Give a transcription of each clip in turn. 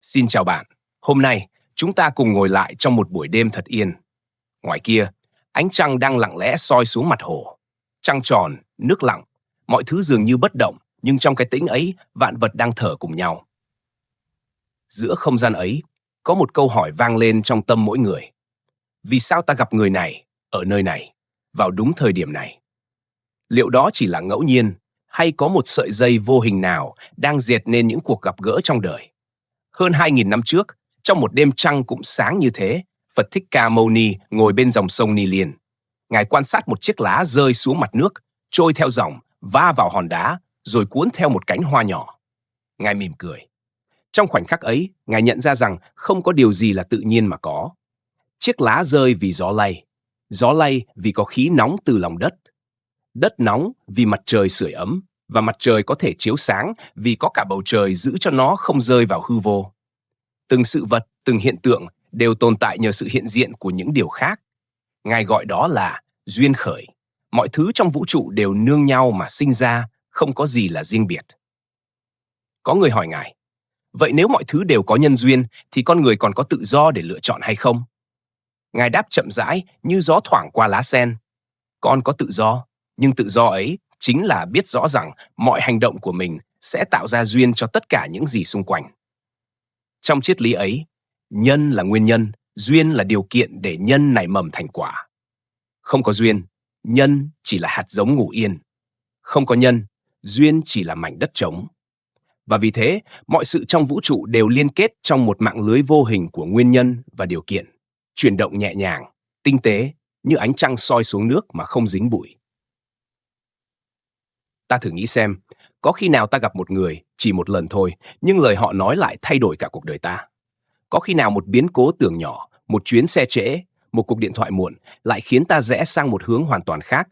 Xin chào bạn. Hôm nay, chúng ta cùng ngồi lại trong một buổi đêm thật yên. Ngoài kia, ánh trăng đang lặng lẽ soi xuống mặt hồ. Trăng tròn, nước lặng, mọi thứ dường như bất động, nhưng trong cái tĩnh ấy, vạn vật đang thở cùng nhau. Giữa không gian ấy, có một câu hỏi vang lên trong tâm mỗi người. Vì sao ta gặp người này, ở nơi này, vào đúng thời điểm này? Liệu đó chỉ là ngẫu nhiên, hay có một sợi dây vô hình nào đang dệt nên những cuộc gặp gỡ trong đời? Hơn 2.000 năm trước, trong một đêm trăng cũng sáng như thế, Phật Thích Ca Mâu Ni ngồi bên dòng sông Ni Liên. Ngài quan sát một chiếc lá rơi xuống mặt nước, trôi theo dòng, va vào hòn đá, rồi cuốn theo một cánh hoa nhỏ. Ngài mỉm cười. Trong khoảnh khắc ấy, Ngài nhận ra rằng không có điều gì là tự nhiên mà có. Chiếc lá rơi vì gió lay vì có khí nóng từ lòng đất nóng vì mặt trời sưởi ấm, và mặt trời có thể chiếu sáng vì có cả bầu trời giữ cho nó không rơi vào hư vô. Từng sự vật, từng hiện tượng đều tồn tại nhờ sự hiện diện của những điều khác. Ngài gọi đó là duyên khởi. Mọi thứ trong vũ trụ đều nương nhau mà sinh ra, không có gì là riêng biệt. Có người hỏi Ngài, vậy nếu mọi thứ đều có nhân duyên thì con người còn có tự do để lựa chọn hay không? Ngài đáp chậm rãi như gió thoảng qua lá sen. Con có tự do, nhưng tự do ấy chính là biết rõ rằng mọi hành động của mình sẽ tạo ra duyên cho tất cả những gì xung quanh. Trong triết lý ấy, nhân là nguyên nhân, duyên là điều kiện để nhân nảy mầm thành quả. Không có duyên, nhân chỉ là hạt giống ngủ yên. Không có nhân, duyên chỉ là mảnh đất trống. Và vì thế, mọi sự trong vũ trụ đều liên kết trong một mạng lưới vô hình của nguyên nhân và điều kiện, chuyển động nhẹ nhàng, tinh tế, như ánh trăng soi xuống nước mà không dính bụi. Ta thử nghĩ xem, có khi nào ta gặp một người chỉ một lần thôi, nhưng lời họ nói lại thay đổi cả cuộc đời ta? Có khi nào một biến cố tưởng nhỏ, một chuyến xe trễ, một cuộc điện thoại muộn lại khiến ta rẽ sang một hướng hoàn toàn khác?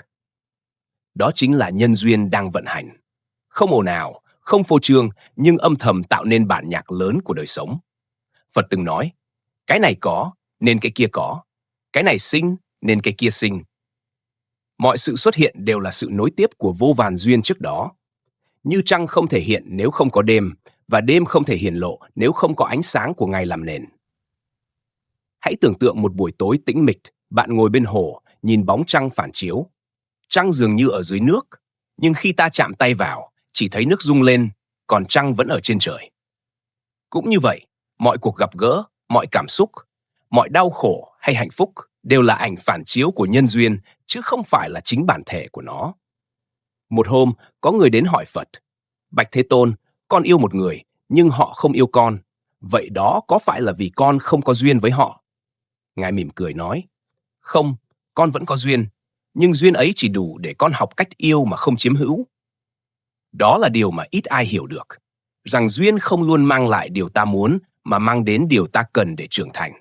Đó chính là nhân duyên đang vận hành. Không ồn ào, không phô trương, nhưng âm thầm tạo nên bản nhạc lớn của đời sống. Phật từng nói, cái này có, nên cái kia có. Cái này sinh, nên cái kia sinh. Mọi sự xuất hiện đều là sự nối tiếp của vô vàn duyên trước đó. Như trăng không thể hiện nếu không có đêm, và đêm không thể hiển lộ nếu không có ánh sáng của ngày làm nền. Hãy tưởng tượng một buổi tối tĩnh mịch, bạn ngồi bên hồ, nhìn bóng trăng phản chiếu. Trăng dường như ở dưới nước, nhưng khi ta chạm tay vào, chỉ thấy nước rung lên, còn trăng vẫn ở trên trời. Cũng như vậy, mọi cuộc gặp gỡ, mọi cảm xúc, mọi đau khổ hay hạnh phúc đều là ảnh phản chiếu của nhân duyên, chứ không phải là chính bản thể của nó. Một hôm, có người đến hỏi Phật, Bạch Thế Tôn, con yêu một người, nhưng họ không yêu con. Vậy đó có phải là vì con không có duyên với họ? Ngài mỉm cười nói, không, con vẫn có duyên, nhưng duyên ấy chỉ đủ để con học cách yêu mà không chiếm hữu. Đó là điều mà ít ai hiểu được, rằng duyên không luôn mang lại điều ta muốn, mà mang đến điều ta cần để trưởng thành.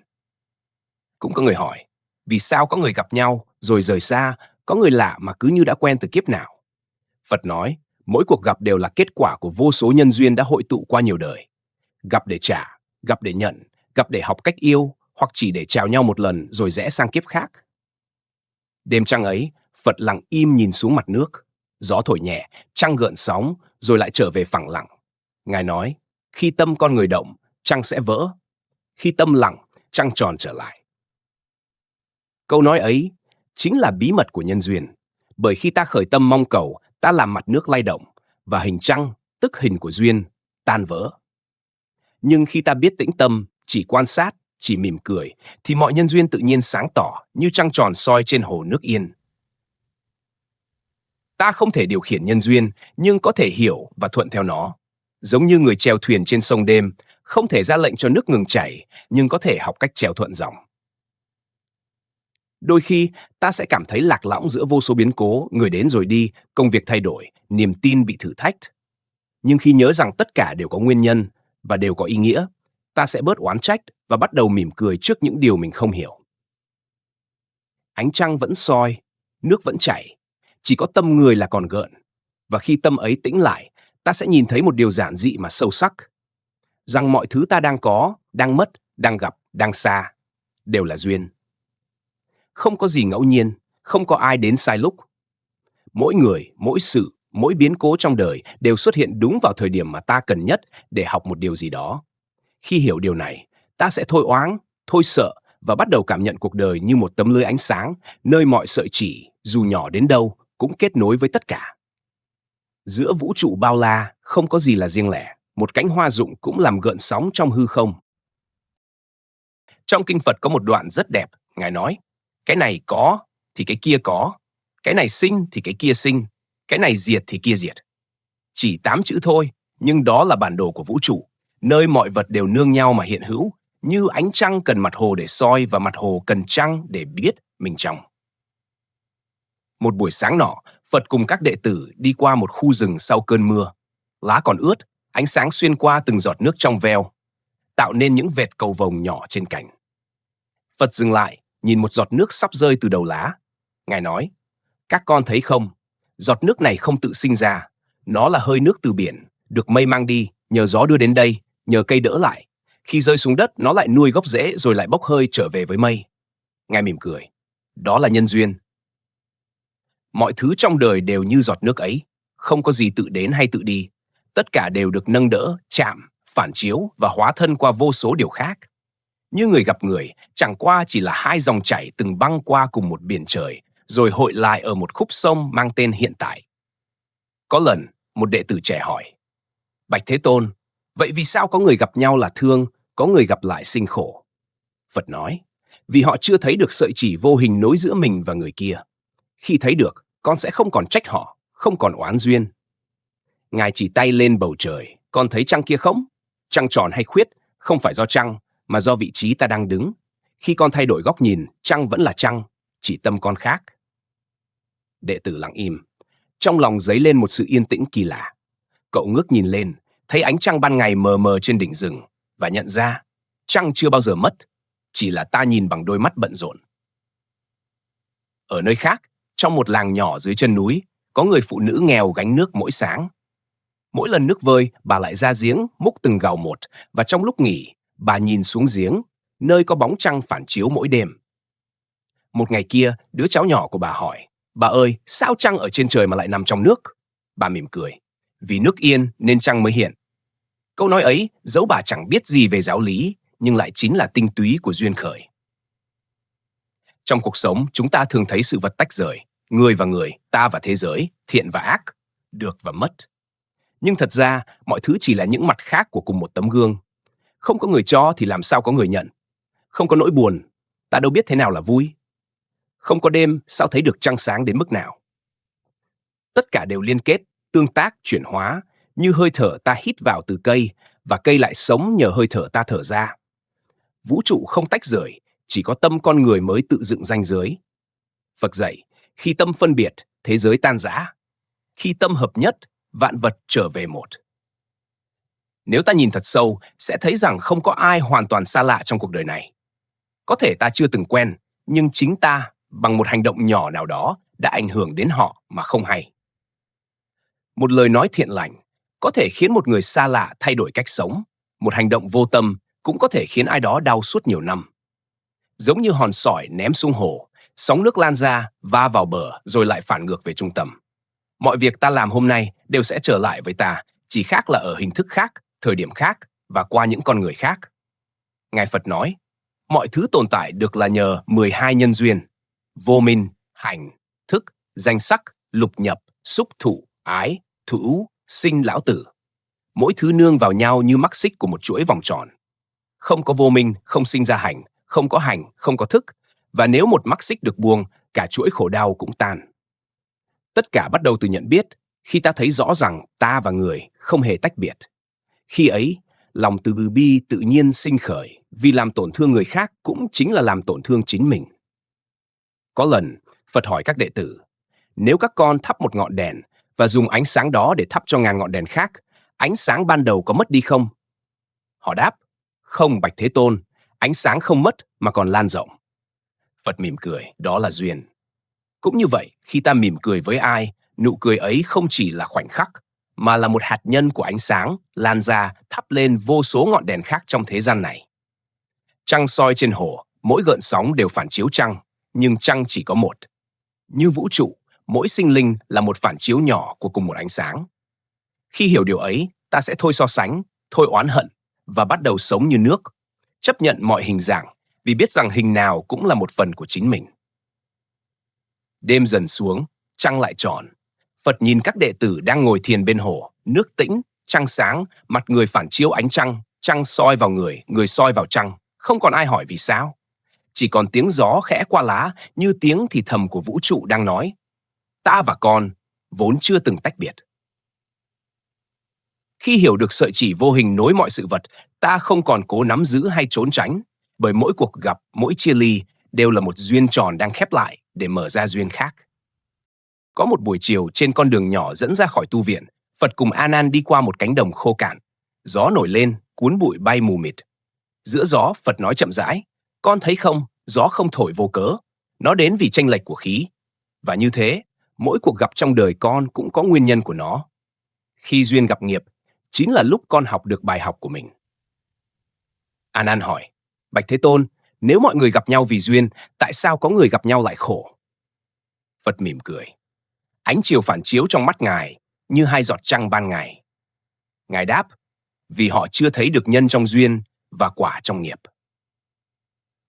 Cũng có người hỏi, vì sao có người gặp nhau rồi rời xa, có người lạ mà cứ như đã quen từ kiếp nào? Phật nói, mỗi cuộc gặp đều là kết quả của vô số nhân duyên đã hội tụ qua nhiều đời. Gặp để trả, gặp để nhận, gặp để học cách yêu, hoặc chỉ để chào nhau một lần rồi rẽ sang kiếp khác. Đêm trăng ấy, Phật lặng im nhìn xuống mặt nước. Gió thổi nhẹ, trăng gợn sóng, rồi lại trở về phẳng lặng. Ngài nói, khi tâm con người động, trăng sẽ vỡ. Khi tâm lặng, trăng tròn trở lại. Câu nói ấy chính là bí mật của nhân duyên. Bởi khi ta khởi tâm mong cầu, ta làm mặt nước lay động, và hình trăng, tức hình của duyên, tan vỡ. Nhưng khi ta biết tĩnh tâm, chỉ quan sát, chỉ mỉm cười, thì mọi nhân duyên tự nhiên sáng tỏ như trăng tròn soi trên hồ nước yên. Ta không thể điều khiển nhân duyên, nhưng có thể hiểu và thuận theo nó. Giống như người chèo thuyền trên sông đêm, không thể ra lệnh cho nước ngừng chảy, nhưng có thể học cách chèo thuận dòng. Đôi khi, ta sẽ cảm thấy lạc lõng giữa vô số biến cố, người đến rồi đi, công việc thay đổi, niềm tin bị thử thách. Nhưng khi nhớ rằng tất cả đều có nguyên nhân và đều có ý nghĩa, ta sẽ bớt oán trách và bắt đầu mỉm cười trước những điều mình không hiểu. Ánh trăng vẫn soi, nước vẫn chảy, chỉ có tâm người là còn gợn. Và khi tâm ấy tĩnh lại, ta sẽ nhìn thấy một điều giản dị mà sâu sắc. Rằng mọi thứ ta đang có, đang mất, đang gặp, đang xa, đều là duyên. Không có gì ngẫu nhiên, không có ai đến sai lúc. Mỗi người, mỗi sự, mỗi biến cố trong đời đều xuất hiện đúng vào thời điểm mà ta cần nhất để học một điều gì đó. Khi hiểu điều này, ta sẽ thôi oán, thôi sợ và bắt đầu cảm nhận cuộc đời như một tấm lưới ánh sáng, nơi mọi sợi chỉ, dù nhỏ đến đâu, cũng kết nối với tất cả. Giữa vũ trụ bao la, không có gì là riêng lẻ, một cánh hoa rụng cũng làm gợn sóng trong hư không. Trong kinh Phật có một đoạn rất đẹp, Ngài nói, cái này có thì cái kia có, cái này sinh thì cái kia sinh, cái này diệt thì kia diệt. Chỉ 8 chữ thôi, nhưng đó là bản đồ của vũ trụ, nơi mọi vật đều nương nhau mà hiện hữu, như ánh trăng cần mặt hồ để soi và mặt hồ cần trăng để biết mình trong. Một buổi sáng nọ, Phật cùng các đệ tử đi qua một khu rừng sau cơn mưa. Lá còn ướt, ánh sáng xuyên qua từng giọt nước trong veo, tạo nên những vệt cầu vồng nhỏ trên cành. Phật dừng lại, nhìn một giọt nước sắp rơi từ đầu lá. Ngài nói, các con thấy không, giọt nước này không tự sinh ra, nó là hơi nước từ biển, được mây mang đi, nhờ gió đưa đến đây, nhờ cây đỡ lại. Khi rơi xuống đất, nó lại nuôi gốc rễ rồi lại bốc hơi trở về với mây. Ngài mỉm cười, đó là nhân duyên. Mọi thứ trong đời đều như giọt nước ấy, không có gì tự đến hay tự đi. Tất cả đều được nâng đỡ, chạm, phản chiếu và hóa thân qua vô số điều khác. Như người gặp người, chẳng qua chỉ là hai dòng chảy từng băng qua cùng một biển trời, rồi hội lại ở một khúc sông mang tên hiện tại. Có lần, một đệ tử trẻ hỏi, Bạch Thế Tôn, vậy vì sao có người gặp nhau là thương, có người gặp lại sinh khổ? Phật nói, vì họ chưa thấy được sợi chỉ vô hình nối giữa mình và người kia. Khi thấy được, con sẽ không còn trách họ, không còn oán duyên. Ngài chỉ tay lên bầu trời, con thấy trăng kia không? Trăng tròn hay khuyết, không phải do trăng, mà do vị trí ta đang đứng. Khi con thay đổi góc nhìn, trăng vẫn là trăng, chỉ tâm con khác. Đệ tử lặng im, trong lòng dấy lên một sự yên tĩnh kỳ lạ. Cậu ngước nhìn lên, thấy ánh trăng ban ngày mờ mờ trên đỉnh rừng, và nhận ra, trăng chưa bao giờ mất, chỉ là ta nhìn bằng đôi mắt bận rộn. Ở nơi khác, trong một làng nhỏ dưới chân núi, có người phụ nữ nghèo gánh nước mỗi sáng. Mỗi lần nước vơi, bà lại ra giếng, múc từng gào một, và trong lúc nghỉ, bà nhìn xuống giếng, nơi có bóng trăng phản chiếu mỗi đêm. Một ngày kia, đứa cháu nhỏ của bà hỏi, bà ơi, sao trăng ở trên trời mà lại nằm trong nước? Bà mỉm cười, vì nước yên nên trăng mới hiện. Câu nói ấy, dẫu bà chẳng biết gì về giáo lý, nhưng lại chính là tinh túy của duyên khởi. Trong cuộc sống, chúng ta thường thấy sự vật tách rời, người và người, ta và thế giới, thiện và ác, được và mất. Nhưng thật ra, mọi thứ chỉ là những mặt khác của cùng một tấm gương. Không có người cho thì làm sao có người nhận. Không có nỗi buồn, ta đâu biết thế nào là vui. Không có đêm, sao thấy được trăng sáng đến mức nào. Tất cả đều liên kết, tương tác, chuyển hóa, như hơi thở ta hít vào từ cây, và cây lại sống nhờ hơi thở ta thở ra. Vũ trụ không tách rời, chỉ có tâm con người mới tự dựng ranh giới. Phật dạy, khi tâm phân biệt, thế giới tan rã. Khi tâm hợp nhất, vạn vật trở về một. Nếu ta nhìn thật sâu, sẽ thấy rằng không có ai hoàn toàn xa lạ trong cuộc đời này. Có thể ta chưa từng quen, nhưng chính ta, bằng một hành động nhỏ nào đó, đã ảnh hưởng đến họ mà không hay. Một lời nói thiện lành có thể khiến một người xa lạ thay đổi cách sống. Một hành động vô tâm cũng có thể khiến ai đó đau suốt nhiều năm. Giống như hòn sỏi ném xuống hồ, sóng nước lan ra, va vào bờ rồi lại phản ngược về trung tâm. Mọi việc ta làm hôm nay đều sẽ trở lại với ta, chỉ khác là ở hình thức khác, thời điểm khác và qua những con người khác. Ngài Phật nói, mọi thứ tồn tại được là nhờ 12 nhân duyên: vô minh, hành, thức, danh sắc, lục nhập, xúc thụ, ái, thụ, sinh lão tử. Mỗi thứ nương vào nhau như mắc xích của một chuỗi vòng tròn. Không có vô minh, không sinh ra hành, không có thức, và nếu một mắc xích được buông, cả chuỗi khổ đau cũng tan. Tất cả bắt đầu từ nhận biết, khi ta thấy rõ rằng ta và người không hề tách biệt. Khi ấy, lòng từ bi tự nhiên sinh khởi, vì làm tổn thương người khác cũng chính là làm tổn thương chính mình. Có lần, Phật hỏi các đệ tử, nếu các con thắp một ngọn đèn và dùng ánh sáng đó để thắp cho ngàn ngọn đèn khác, ánh sáng ban đầu có mất đi không? Họ đáp, không Bạch Thế Tôn, ánh sáng không mất mà còn lan rộng. Phật mỉm cười, đó là duyên. Cũng như vậy, khi ta mỉm cười với ai, nụ cười ấy không chỉ là khoảnh khắc, mà là một hạt nhân của ánh sáng lan ra thắp lên vô số ngọn đèn khác trong thế gian này. Trăng soi trên hồ, mỗi gợn sóng đều phản chiếu trăng, nhưng trăng chỉ có một. Như vũ trụ, mỗi sinh linh là một phản chiếu nhỏ của cùng một ánh sáng. Khi hiểu điều ấy, ta sẽ thôi so sánh, thôi oán hận, và bắt đầu sống như nước, chấp nhận mọi hình dạng vì biết rằng hình nào cũng là một phần của chính mình. Đêm dần xuống, trăng lại tròn. Phật nhìn các đệ tử đang ngồi thiền bên hồ, nước tĩnh, trăng sáng, mặt người phản chiếu ánh trăng soi vào người, người soi vào trăng. Không còn ai hỏi vì sao. Chỉ còn tiếng gió khẽ qua lá như tiếng thì thầm của vũ trụ đang nói: ta và con vốn chưa từng tách biệt. Khi hiểu được sợi chỉ vô hình nối mọi sự vật, ta không còn cố nắm giữ hay trốn tránh, bởi mỗi cuộc gặp, mỗi chia ly đều là một duyên tròn đang khép lại để mở ra duyên khác. Có một buổi chiều trên con đường nhỏ dẫn ra khỏi tu viện, Phật cùng A Nan đi qua một cánh đồng khô cạn. Gió nổi lên, cuốn bụi bay mù mịt. Giữa gió, Phật nói chậm rãi: con thấy không, gió không thổi vô cớ, nó đến vì chênh lệch của khí. Và như thế, mỗi cuộc gặp trong đời con cũng có nguyên nhân của nó. Khi duyên gặp nghiệp, chính là lúc con học được bài học của mình. A Nan hỏi: Bạch Thế Tôn, nếu mọi người gặp nhau vì duyên, tại sao có người gặp nhau lại khổ? Phật mỉm cười. Ánh chiều phản chiếu trong mắt Ngài như hai giọt trăng ban ngày. Ngài đáp: vì họ chưa thấy được nhân trong duyên và quả trong nghiệp.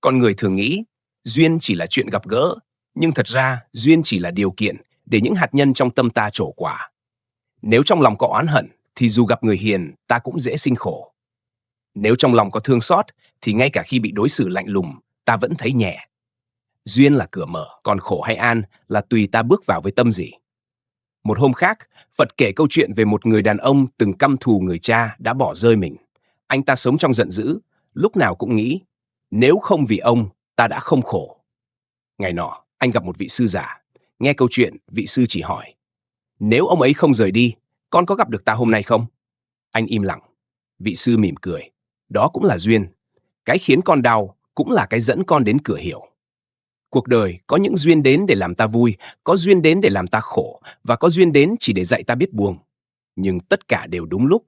Con người thường nghĩ duyên chỉ là chuyện gặp gỡ, nhưng thật ra duyên chỉ là điều kiện để những hạt nhân trong tâm ta trổ quả. Nếu trong lòng có oán hận, thì dù gặp người hiền, ta cũng dễ sinh khổ. Nếu trong lòng có thương xót, thì ngay cả khi bị đối xử lạnh lùng, ta vẫn thấy nhẹ. Duyên là cửa mở, còn khổ hay an là tùy ta bước vào với tâm gì. Một hôm khác, Phật kể câu chuyện về một người đàn ông từng căm thù người cha đã bỏ rơi mình. Anh ta sống trong giận dữ, lúc nào cũng nghĩ: nếu không vì ông, ta đã không khổ. Ngày nọ, anh gặp một vị sư giả. Nghe câu chuyện, vị sư chỉ hỏi: nếu ông ấy không rời đi, con có gặp được ta hôm nay không? Anh im lặng. Vị sư mỉm cười: đó cũng là duyên. Cái khiến con đau cũng là cái dẫn con đến cửa hiểu. Cuộc đời có những duyên đến để làm ta vui, có duyên đến để làm ta khổ, và có duyên đến chỉ để dạy ta biết buông. Nhưng tất cả đều đúng lúc.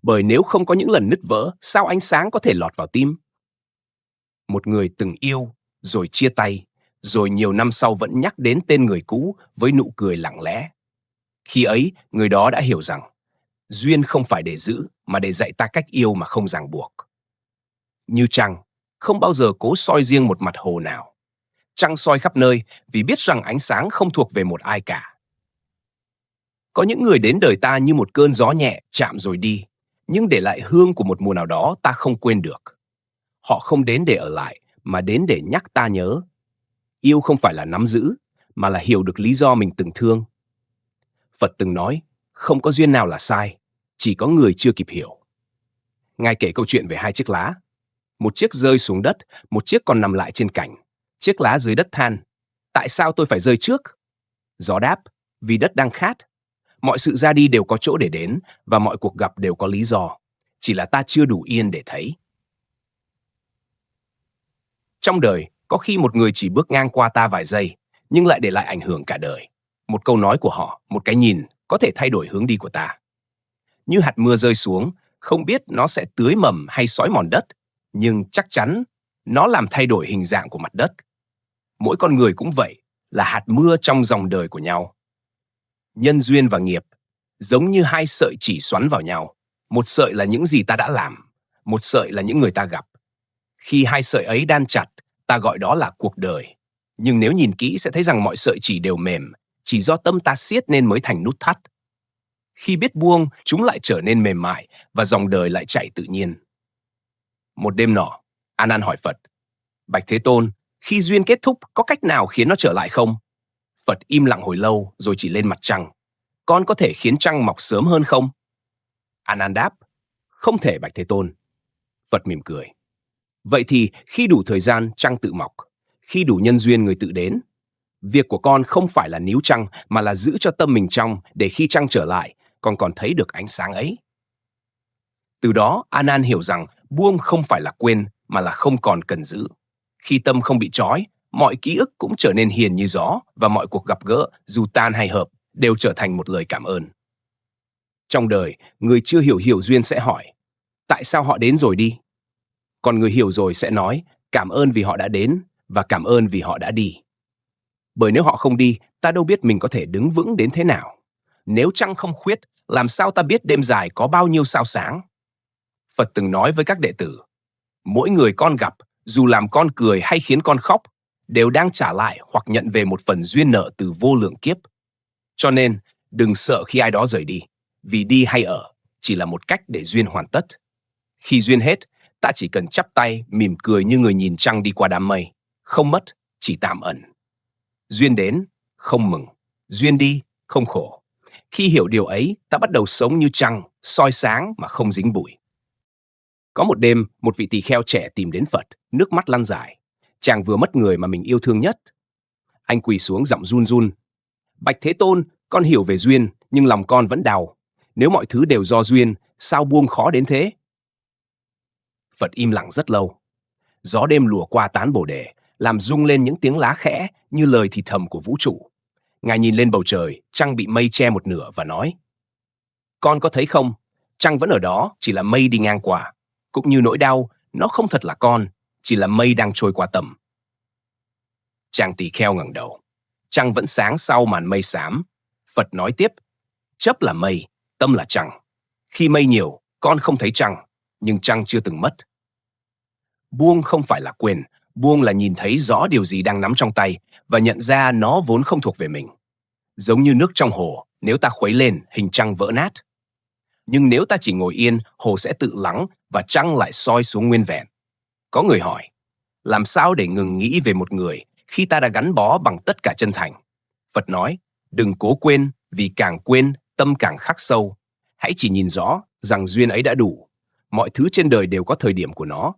Bởi nếu không có những lần nứt vỡ, sao ánh sáng có thể lọt vào tim? Một người từng yêu, rồi chia tay, rồi nhiều năm sau vẫn nhắc đến tên người cũ với nụ cười lặng lẽ. Khi ấy, người đó đã hiểu rằng duyên không phải để giữ, mà để dạy ta cách yêu mà không ràng buộc. Như trăng, không bao giờ cố soi riêng một mặt hồ nào. Trăng soi khắp nơi vì biết rằng ánh sáng không thuộc về một ai cả. Có những người đến đời ta như một cơn gió nhẹ chạm rồi đi, nhưng để lại hương của một mùa nào đó ta không quên được. Họ không đến để ở lại, mà đến để nhắc ta nhớ. Yêu không phải là nắm giữ, mà là hiểu được lý do mình từng thương. Phật từng nói, không có duyên nào là sai, chỉ có người chưa kịp hiểu. Ngài kể câu chuyện về hai chiếc lá. Một chiếc rơi xuống đất, một chiếc còn nằm lại trên cành. Chiếc lá dưới đất than: tại sao tôi phải rơi trước? Gió đáp: vì đất đang khát. Mọi sự ra đi đều có chỗ để đến, và mọi cuộc gặp đều có lý do. Chỉ là ta chưa đủ yên để thấy. Trong đời, có khi một người chỉ bước ngang qua ta vài giây, nhưng lại để lại ảnh hưởng cả đời. Một câu nói của họ, một cái nhìn có thể thay đổi hướng đi của ta. Như hạt mưa rơi xuống, không biết nó sẽ tưới mầm hay xói mòn đất, nhưng chắc chắn nó làm thay đổi hình dạng của mặt đất. Mỗi con người cũng vậy, là hạt mưa trong dòng đời của nhau. Nhân duyên và nghiệp giống như hai sợi chỉ xoắn vào nhau. Một sợi là những gì ta đã làm, một sợi là những người ta gặp. Khi hai sợi ấy đan chặt, ta gọi đó là cuộc đời. Nhưng nếu nhìn kỹ sẽ thấy rằng mọi sợi chỉ đều mềm, chỉ do tâm ta siết nên mới thành nút thắt. Khi biết buông, chúng lại trở nên mềm mại và dòng đời lại chảy tự nhiên. Một đêm nọ, A Nan hỏi Phật: Bạch Thế Tôn, khi duyên kết thúc có cách nào khiến nó trở lại không? Phật im lặng hồi lâu rồi chỉ lên mặt trăng: con có thể khiến trăng mọc sớm hơn không? A Nan đáp: không thể, Bạch Thế Tôn. Phật mỉm cười: vậy thì khi đủ thời gian trăng tự mọc, khi đủ nhân duyên người tự đến. Việc của con không phải là níu trăng, mà là giữ cho tâm mình trong, để khi trăng trở lại, con còn thấy được ánh sáng ấy. Từ đó, A Nan hiểu rằng buông không phải là quên, mà là không còn cần giữ. Khi tâm không bị trói, mọi ký ức cũng trở nên hiền như gió, và mọi cuộc gặp gỡ, dù tan hay hợp, đều trở thành một lời cảm ơn. Trong đời, người chưa hiểu duyên sẽ hỏi: tại sao họ đến rồi đi? Còn người hiểu rồi sẽ nói: cảm ơn vì họ đã đến, và cảm ơn vì họ đã đi. Bởi nếu họ không đi, ta đâu biết mình có thể đứng vững đến thế nào. Nếu trăng không khuyết, làm sao ta biết đêm dài có bao nhiêu sao sáng? Phật từng nói với các đệ tử, mỗi người con gặp, dù làm con cười hay khiến con khóc, đều đang trả lại hoặc nhận về một phần duyên nợ từ vô lượng kiếp. Cho nên, đừng sợ khi ai đó rời đi, vì đi hay ở chỉ là một cách để duyên hoàn tất. Khi duyên hết, ta chỉ cần chắp tay, mỉm cười như người nhìn trăng đi qua đám mây, không mất, chỉ tạm ẩn. Duyên đến, không mừng, duyên đi, không khổ. Khi hiểu điều ấy, ta bắt đầu sống như trăng, soi sáng mà không dính bụi. Có một đêm, một vị tỳ kheo trẻ tìm đến Phật, nước mắt lăn dài. Chàng vừa mất người mà mình yêu thương nhất. Anh quỳ xuống giọng run run. Bạch Thế Tôn, con hiểu về duyên, nhưng lòng con vẫn đau. Nếu mọi thứ đều do duyên, sao buông khó đến thế? Phật im lặng rất lâu. Gió đêm lùa qua tán bồ đề, làm rung lên những tiếng lá khẽ như lời thì thầm của vũ trụ. Ngài nhìn lên bầu trời, trăng bị mây che một nửa và nói: Con có thấy không, trăng vẫn ở đó, chỉ là mây đi ngang qua. Cũng như nỗi đau, nó không thật là con, chỉ là mây đang trôi qua tầm. Chàng tỳ kheo ngẩng đầu. Trăng vẫn sáng sau màn mây xám. Phật nói tiếp: Chấp là mây, tâm là trăng. Khi mây nhiều, con không thấy trăng, nhưng trăng chưa từng mất. Buông không phải là quên, buông là nhìn thấy rõ điều gì đang nắm trong tay và nhận ra nó vốn không thuộc về mình. Giống như nước trong hồ, nếu ta khuấy lên, hình trăng vỡ nát. Nhưng nếu ta chỉ ngồi yên, hồ sẽ tự lắng và trăng lại soi xuống nguyên vẹn. Có người hỏi, làm sao để ngừng nghĩ về một người khi ta đã gắn bó bằng tất cả chân thành? Phật nói, đừng cố quên, vì càng quên, tâm càng khắc sâu. Hãy chỉ nhìn rõ rằng duyên ấy đã đủ. Mọi thứ trên đời đều có thời điểm của nó.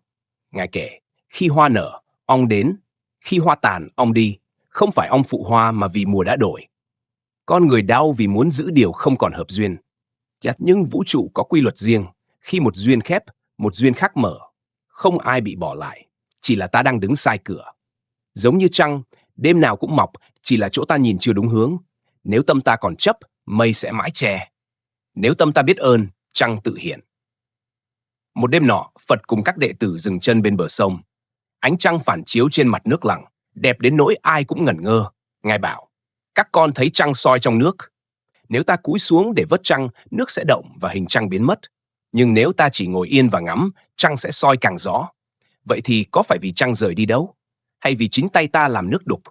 Ngài kể, khi hoa nở, ong đến. Khi hoa tàn, ong đi. Không phải ong phụ hoa mà vì mùa đã đổi. Con người đau vì muốn giữ điều không còn hợp duyên. Nhưng vũ trụ có quy luật riêng. Khi một duyên khép, một duyên khác mở. Không ai bị bỏ lại. Chỉ là ta đang đứng sai cửa. Giống như trăng, đêm nào cũng mọc, chỉ là chỗ ta nhìn chưa đúng hướng. Nếu tâm ta còn chấp, mây sẽ mãi che. Nếu tâm ta biết ơn, trăng tự hiện. Một đêm nọ, Phật cùng các đệ tử dừng chân bên bờ sông. Ánh trăng phản chiếu trên mặt nước lặng, đẹp đến nỗi ai cũng ngẩn ngơ. Ngài bảo, các con thấy trăng soi trong nước. Nếu ta cúi xuống để vớt trăng, nước sẽ động và hình trăng biến mất. Nhưng nếu ta chỉ ngồi yên và ngắm, trăng sẽ soi càng rõ. Vậy thì có phải vì trăng rời đi đâu? Hay vì chính tay ta làm nước đục?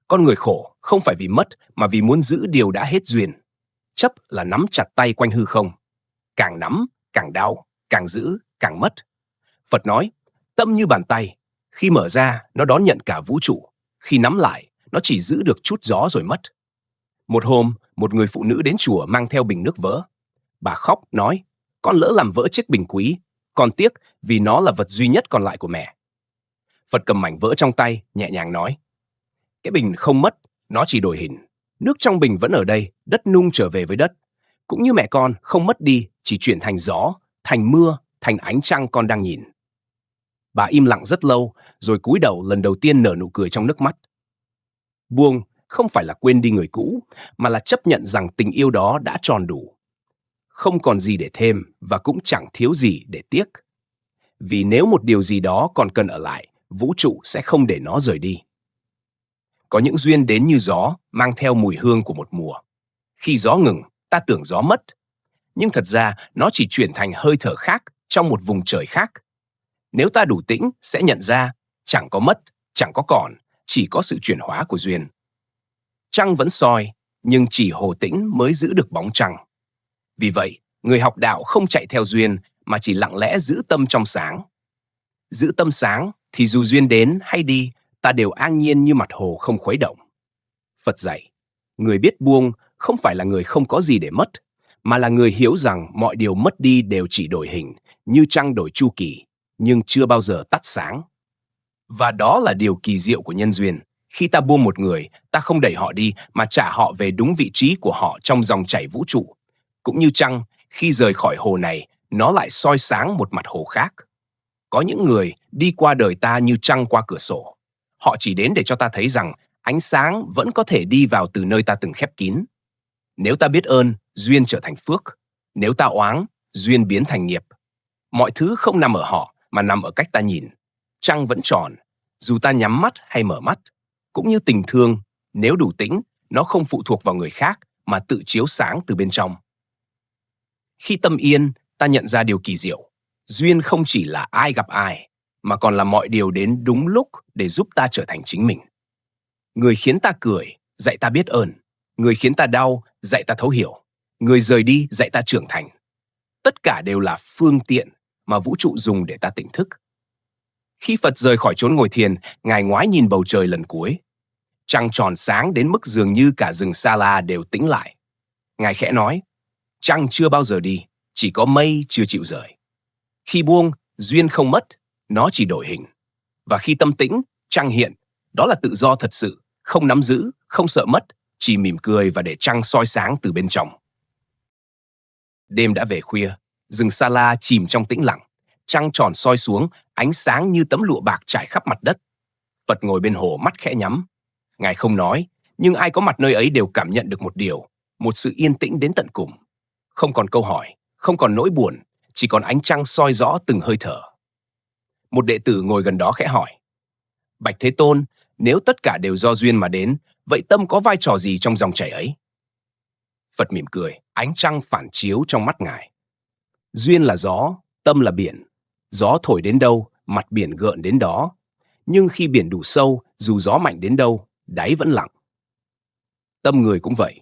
Con người khổ không phải vì mất mà vì muốn giữ điều đã hết duyên. Chấp là nắm chặt tay quanh hư không. Càng nắm, càng đau, càng giữ, càng mất. Phật nói, tâm như bàn tay. Khi mở ra, nó đón nhận cả vũ trụ. Khi nắm lại, nó chỉ giữ được chút gió rồi mất. Một hôm, một người phụ nữ đến chùa mang theo bình nước vỡ. Bà khóc, nói, con lỡ làm vỡ chiếc bình quý. Con tiếc vì nó là vật duy nhất còn lại của mẹ. Phật cầm mảnh vỡ trong tay, nhẹ nhàng nói, cái bình không mất, nó chỉ đổi hình. Nước trong bình vẫn ở đây, đất nung trở về với đất. Cũng như mẹ con không mất đi, chỉ chuyển thành gió, thành mưa, thành ánh trăng con đang nhìn. Bà im lặng rất lâu, rồi cúi đầu lần đầu tiên nở nụ cười trong nước mắt. Buông không phải là quên đi người cũ, mà là chấp nhận rằng tình yêu đó đã tròn đủ. Không còn gì để thêm và cũng chẳng thiếu gì để tiếc. Vì nếu một điều gì đó còn cần ở lại, vũ trụ sẽ không để nó rời đi. Có những duyên đến như gió, mang theo mùi hương của một mùa. Khi gió ngừng, ta tưởng gió mất. Nhưng thật ra, nó chỉ chuyển thành hơi thở khác trong một vùng trời khác. Nếu ta đủ tĩnh, sẽ nhận ra, chẳng có mất, chẳng có còn, chỉ có sự chuyển hóa của duyên. Trăng vẫn soi, nhưng chỉ hồ tĩnh mới giữ được bóng trăng. Vì vậy, người học đạo không chạy theo duyên, mà chỉ lặng lẽ giữ tâm trong sáng. Giữ tâm sáng, thì dù duyên đến hay đi, ta đều an nhiên như mặt hồ không khuấy động. Phật dạy, người biết buông không phải là người không có gì để mất, mà là người hiểu rằng mọi điều mất đi đều chỉ đổi hình, như trăng đổi chu kỳ, nhưng chưa bao giờ tắt sáng. Và đó là điều kỳ diệu của nhân duyên. Khi ta buông một người, ta không đẩy họ đi, mà trả họ về đúng vị trí của họ trong dòng chảy vũ trụ. Cũng như trăng, khi rời khỏi hồ này, nó lại soi sáng một mặt hồ khác. Có những người đi qua đời ta như trăng qua cửa sổ. Họ chỉ đến để cho ta thấy rằng ánh sáng vẫn có thể đi vào từ nơi ta từng khép kín. Nếu ta biết ơn, duyên trở thành phước. Nếu ta oán, duyên biến thành nghiệp. Mọi thứ không nằm ở họ, mà nằm ở cách ta nhìn. Trăng vẫn tròn, dù ta nhắm mắt hay mở mắt. Cũng như tình thương, nếu đủ tĩnh, nó không phụ thuộc vào người khác, mà tự chiếu sáng từ bên trong. Khi tâm yên, ta nhận ra điều kỳ diệu. Duyên không chỉ là ai gặp ai, mà còn là mọi điều đến đúng lúc để giúp ta trở thành chính mình. Người khiến ta cười, dạy ta biết ơn. Người khiến ta đau, dạy ta thấu hiểu. Người rời đi, dạy ta trưởng thành. Tất cả đều là phương tiện mà vũ trụ dùng để ta tỉnh thức. Khi Phật rời khỏi chốn ngồi thiền, Ngài ngoái nhìn bầu trời lần cuối. Trăng tròn sáng đến mức dường như cả rừng Sa La đều tĩnh lại. Ngài khẽ nói, trăng chưa bao giờ đi, chỉ có mây chưa chịu rời. Khi buông, duyên không mất, nó chỉ đổi hình. Và khi tâm tĩnh, trăng hiện, đó là tự do thật sự, không nắm giữ, không sợ mất, chỉ mỉm cười và để trăng soi sáng từ bên trong. Đêm đã về khuya, rừng Sa La chìm trong tĩnh lặng, trăng tròn soi xuống, ánh sáng như tấm lụa bạc trải khắp mặt đất. Phật ngồi bên hồ mắt khẽ nhắm. Ngài không nói, nhưng ai có mặt nơi ấy đều cảm nhận được một điều, một sự yên tĩnh đến tận cùng. Không còn câu hỏi, không còn nỗi buồn, chỉ còn ánh trăng soi rõ từng hơi thở. Một đệ tử ngồi gần đó khẽ hỏi, Bạch Thế Tôn, nếu tất cả đều do duyên mà đến, vậy tâm có vai trò gì trong dòng chảy ấy? Phật mỉm cười, ánh trăng phản chiếu trong mắt Ngài. Duyên là gió, tâm là biển. Gió thổi đến đâu, mặt biển gợn đến đó. Nhưng khi biển đủ sâu, dù gió mạnh đến đâu, đáy vẫn lặng. Tâm người cũng vậy.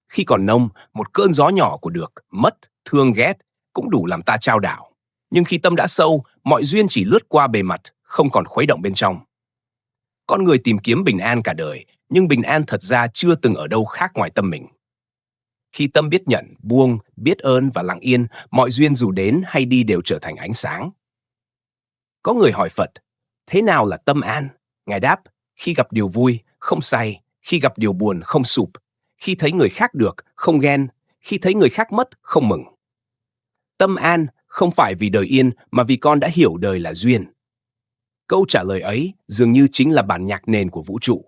Khi còn nông, một cơn gió nhỏ của được, mất, thương ghét cũng đủ làm ta chao đảo. Nhưng khi tâm đã sâu, mọi duyên chỉ lướt qua bề mặt, không còn khuấy động bên trong. Con người tìm kiếm bình an cả đời, nhưng bình an thật ra chưa từng ở đâu khác ngoài tâm mình. Khi tâm biết nhận, buông, biết ơn và lặng yên, mọi duyên dù đến hay đi đều trở thành ánh sáng. Có người hỏi Phật, thế nào là tâm an? Ngài đáp, khi gặp điều vui, không say, khi gặp điều buồn, không sụp, khi thấy người khác được, không ghen, khi thấy người khác mất, không mừng. Tâm an không phải vì đời yên mà vì con đã hiểu đời là duyên. Câu trả lời ấy dường như chính là bản nhạc nền của vũ trụ.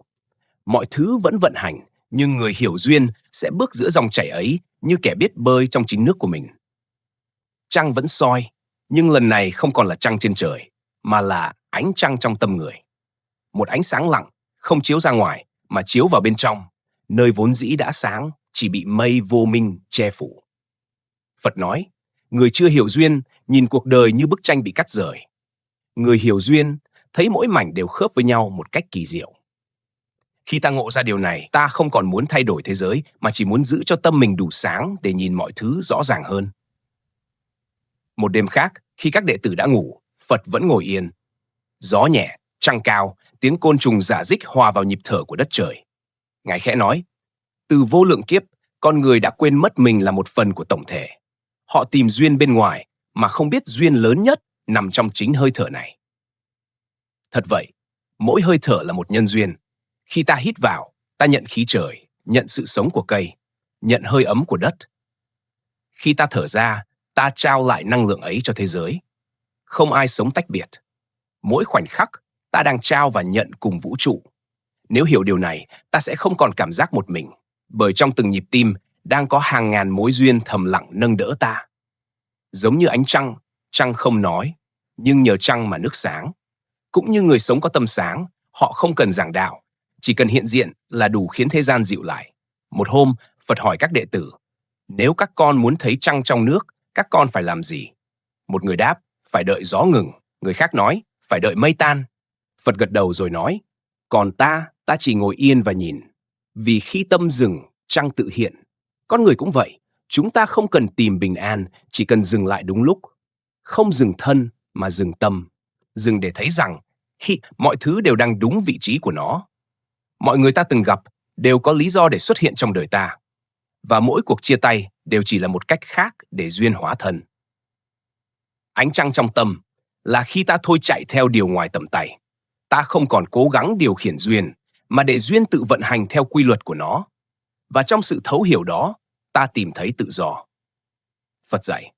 Mọi thứ vẫn vận hành, nhưng người hiểu duyên sẽ bước giữa dòng chảy ấy như kẻ biết bơi trong chính nước của mình. Trăng vẫn soi, nhưng lần này không còn là trăng trên trời, mà là ánh trăng trong tâm người. Một ánh sáng lặng, không chiếu ra ngoài, mà chiếu vào bên trong, nơi vốn dĩ đã sáng, chỉ bị mây vô minh che phủ. Phật nói, người chưa hiểu duyên, nhìn cuộc đời như bức tranh bị cắt rời. Người hiểu duyên, thấy mỗi mảnh đều khớp với nhau một cách kỳ diệu. Khi ta ngộ ra điều này, ta không còn muốn thay đổi thế giới, mà chỉ muốn giữ cho tâm mình đủ sáng để nhìn mọi thứ rõ ràng hơn. Một đêm khác, khi các đệ tử đã ngủ, Phật vẫn ngồi yên. Gió nhẹ, trăng cao, tiếng côn trùng rả rích hòa vào nhịp thở của đất trời. Ngài khẽ nói, từ vô lượng kiếp, con người đã quên mất mình là một phần của tổng thể. Họ tìm duyên bên ngoài, mà không biết duyên lớn nhất nằm trong chính hơi thở này. Thật vậy, mỗi hơi thở là một nhân duyên. Khi ta hít vào, ta nhận khí trời, nhận sự sống của cây, nhận hơi ấm của đất. Khi ta thở ra, ta trao lại năng lượng ấy cho thế giới. Không ai sống tách biệt. Mỗi khoảnh khắc, ta đang trao và nhận cùng vũ trụ. Nếu hiểu điều này, ta sẽ không còn cảm giác một mình, bởi trong từng nhịp tim đang có hàng ngàn mối duyên thầm lặng nâng đỡ ta. Giống như ánh trăng, trăng không nói, nhưng nhờ trăng mà nước sáng. Cũng như người sống có tâm sáng, họ không cần giảng đạo, chỉ cần hiện diện là đủ khiến thế gian dịu lại. Một hôm, Phật hỏi các đệ tử, nếu các con muốn thấy trăng trong nước, các con phải làm gì? Một người đáp, phải đợi gió ngừng. Người khác nói, phải đợi mây tan. Phật gật đầu rồi nói, còn ta chỉ ngồi yên và nhìn. Vì khi tâm dừng, trăng tự hiện. Con người cũng vậy, chúng ta không cần tìm bình an, chỉ cần dừng lại đúng lúc. Không dừng thân, mà dừng tâm. Dừng để thấy rằng, mọi thứ đều đang đúng vị trí của nó. Mọi người ta từng gặp đều có lý do để xuất hiện trong đời ta. Và mỗi cuộc chia tay đều chỉ là một cách khác để duyên hóa thân. Ánh trăng trong tâm là khi ta thôi chạy theo điều ngoài tầm tay. Ta không còn cố gắng điều khiển duyên, mà để duyên tự vận hành theo quy luật của nó. Và trong sự thấu hiểu đó, ta tìm thấy tự do. Phật dạy,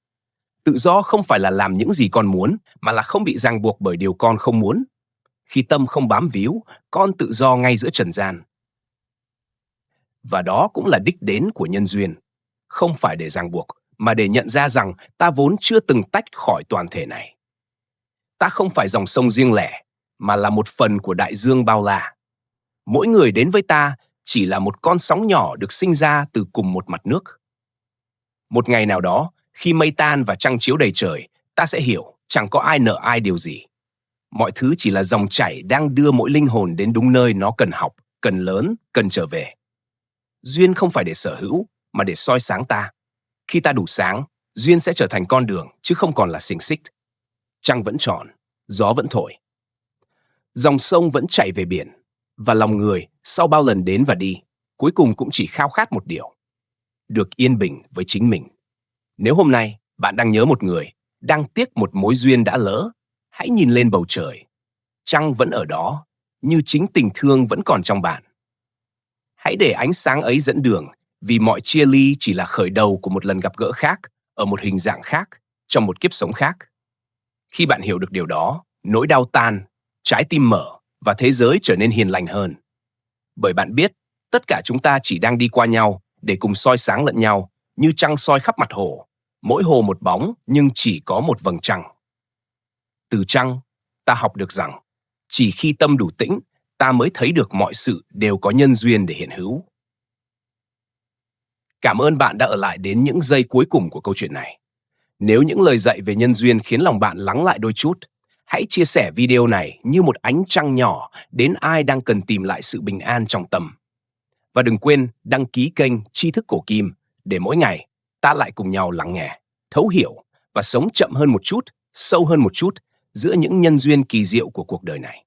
tự do không phải là làm những gì con muốn, mà là không bị ràng buộc bởi điều con không muốn. Khi tâm không bám víu, con tự do ngay giữa trần gian. Và đó cũng là đích đến của nhân duyên. Không phải để ràng buộc, mà để nhận ra rằng ta vốn chưa từng tách khỏi toàn thể này. Ta không phải dòng sông riêng lẻ, mà là một phần của đại dương bao la. Mỗi người đến với ta chỉ là một con sóng nhỏ được sinh ra từ cùng một mặt nước. Một ngày nào đó, khi mây tan và trăng chiếu đầy trời, ta sẽ hiểu Chẳng có ai nợ ai điều gì. Mọi thứ chỉ là dòng chảy đang đưa mỗi linh hồn đến đúng nơi nó cần học, cần lớn, cần trở về. Duyên không phải để sở hữu, mà để soi sáng ta. Khi ta đủ sáng, duyên sẽ trở thành con đường, chứ không còn là xiềng xích. Trăng vẫn tròn, gió vẫn thổi. Dòng sông vẫn chảy về biển, và lòng người, sau bao lần đến và đi, cuối cùng cũng chỉ khao khát một điều: được yên bình với chính mình. Nếu hôm nay bạn đang nhớ một người, đang tiếc một mối duyên đã lỡ, hãy nhìn lên bầu trời. Trăng vẫn ở đó, như chính tình thương vẫn còn trong bạn. Hãy để ánh sáng ấy dẫn đường, vì mọi chia ly chỉ là khởi đầu của một lần gặp gỡ khác, ở một hình dạng khác, trong một kiếp sống khác. Khi bạn hiểu được điều đó, nỗi đau tan, trái tim mở và thế giới trở nên hiền lành hơn. Bởi bạn biết, tất cả chúng ta chỉ đang đi qua nhau để cùng soi sáng lẫn nhau, như trăng soi khắp mặt hồ. Mỗi hồ một bóng nhưng chỉ có một vầng trăng. Từ trăng, ta học được rằng, chỉ khi tâm đủ tĩnh, ta mới thấy được mọi sự đều có nhân duyên để hiện hữu. Cảm ơn bạn đã ở lại đến những giây cuối cùng của câu chuyện này. Nếu những lời dạy về nhân duyên khiến lòng bạn lắng lại đôi chút, hãy chia sẻ video này như một ánh trăng nhỏ đến ai đang cần tìm lại sự bình an trong tâm. Và đừng quên đăng ký kênh Tri Thức Cổ Kim để mỗi ngày ta lại cùng nhau lắng nghe, thấu hiểu và sống chậm hơn một chút, sâu hơn một chút giữa những nhân duyên kỳ diệu của cuộc đời này.